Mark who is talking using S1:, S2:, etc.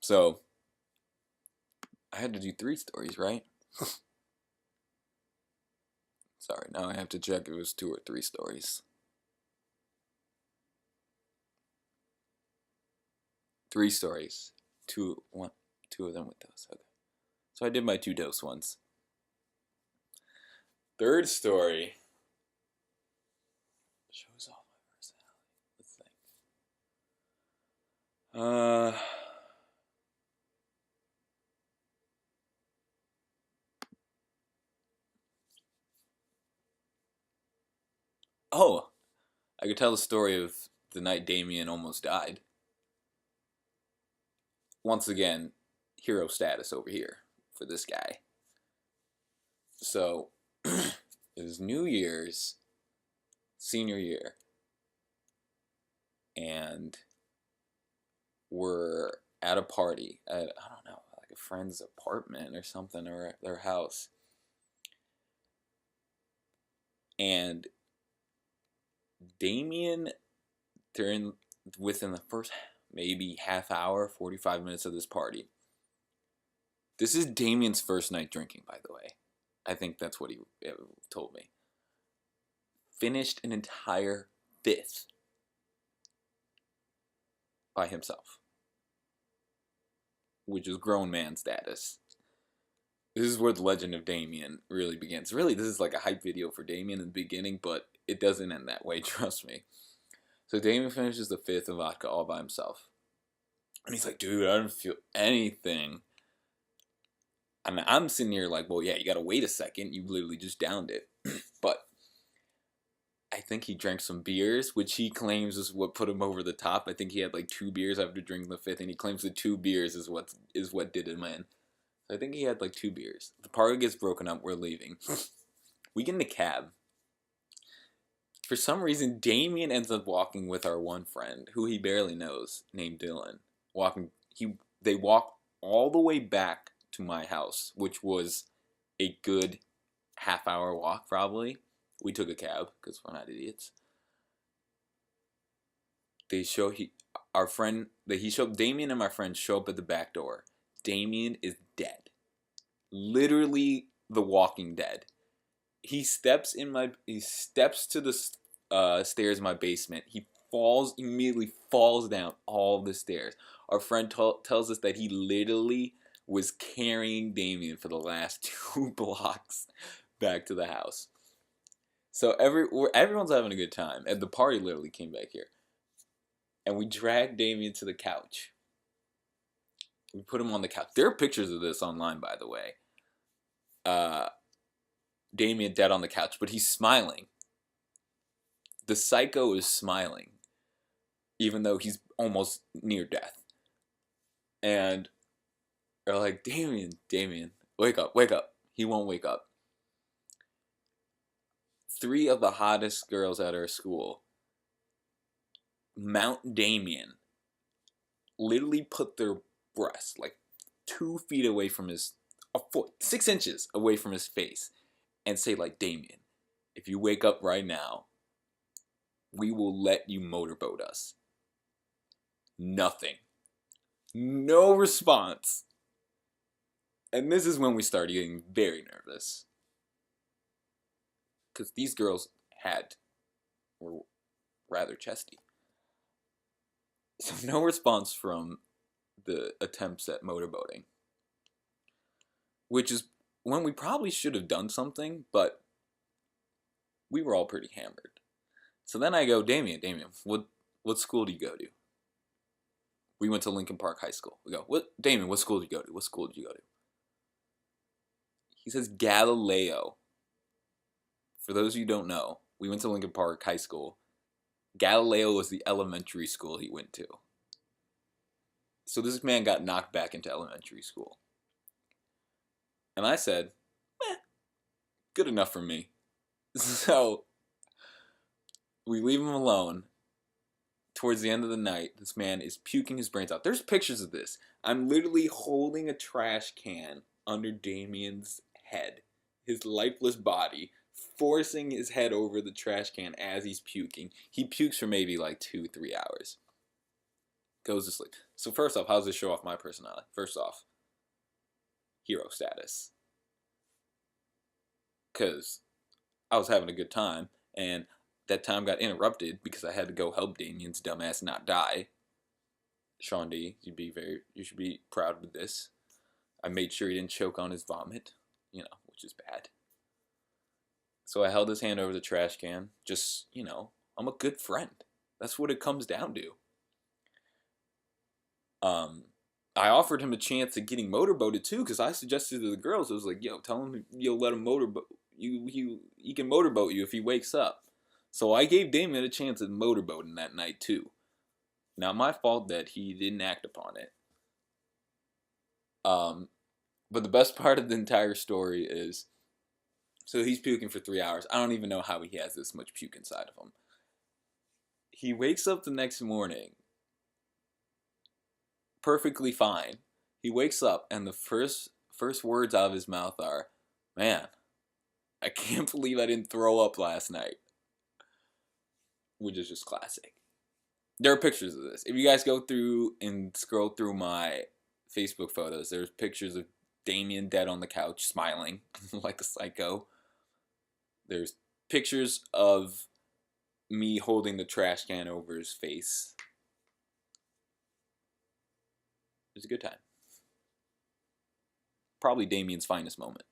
S1: So I had to do 3 stories, right? Sorry, now I have to check if it was 2 or 3 stories. 3 stories. Two of them with those. Okay. So I did my 2 dose ones. Third story shows off my personality. Let's think. Oh, I could tell the story of the night Damian almost died. Once again, hero status over here for this guy. So, it was New Year's, senior year, and we're at a party at, I don't know, like a friend's apartment or something, or at their house. And Damien, within the first maybe half hour, 45 minutes of this party. This is Damien's first night drinking, by the way. I think that's what he told me. Finished an entire fifth by himself, which is grown man status. This is where the legend of Damian really begins. Really, this is like a hype video for Damian in the beginning, but it doesn't end that way, trust me. So Damian finishes the fifth of vodka all by himself. And he's like, dude, I don't feel anything. I mean, I'm sitting here like, well, yeah, you gotta wait a second. You literally just downed it. But I think he drank some beers, which he claims is what put him over the top. I think he had like 2 beers after drinking the fifth, and he claims the 2 beers is what did him in. So I think he had like 2 beers. The party gets broken up. We're leaving. We get in a cab. For some reason, Damien ends up walking with our one friend, who he barely knows, named Dylan. They walk all the way back to my house, which was a good half-hour walk, probably. We took a cab because we're not idiots. Damien and my friend show up at the back door. Damien is dead, literally The Walking Dead. He steps to the stairs in my basement. He immediately falls down all the stairs. Our friend tells us that he literally was carrying Damien for the last 2 blocks back to the house. So everyone's having a good time, and the party literally came back here. And we dragged Damien to the couch. We put him on the couch. There are pictures of this online, by the way. Damien dead on the couch, but he's smiling. The psycho is smiling, even though he's almost near death. And they're like, Damien, wake up. He won't wake up. 3 of the hottest girls at our school mount Damien, literally put their breasts like 2 feet away from a foot, 6 inches away from his face, and say like, Damien, if you wake up right now, we will let you motorboat us. Nothing. No response. And this is when we started getting very nervous. Because these girls were rather chesty. So no response from the attempts at motorboating. Which is when we probably should have done something, but we were all pretty hammered. So then I go, Damian, what school do you go to? We went to Lincoln Park High School. We go, Damian, what school did you go to? He says Galileo. For those of you who don't know, we went to Lincoln Park High School. Galileo was the elementary school he went to. So this man got knocked back into elementary school. And I said, good enough for me. So we leave him alone. Towards the end of the night, this man is puking his brains out. There's pictures of this. I'm literally holding a trash can under Damien's head, his lifeless body, forcing his head over the trash can as he's puking. He pukes for maybe like 2-3 hours. goes to sleep. So first off, how does this show off my personality? First off, hero status. Because I was having a good time, and that time got interrupted because I had to go help Damian's dumbass not die. Sean D, you should be proud of this. I made sure he didn't choke on his vomit, which is bad. So I held his hand over the trash can. Just, I'm a good friend. That's what it comes down to. I offered him a chance at getting motorboated too, because I suggested to the girls, I was like, yo, tell him you'll let him motorboat he can motorboat you if he wakes up. So I gave Damian a chance at motorboating that night too. Not my fault that he didn't act upon it. But the best part of the entire story is, so he's puking for 3 hours. I don't even know how he has this much puke inside of him. He wakes up the next morning perfectly fine. He wakes up and the first words out of his mouth are, "Man, I can't believe I didn't throw up last night." Which is just classic. There are pictures of this. If you guys go through and scroll through my Facebook photos, there's pictures of Damian dead on the couch, smiling like a psycho. There's pictures of me holding the trash can over his face. It was a good time. Probably Damian's finest moment.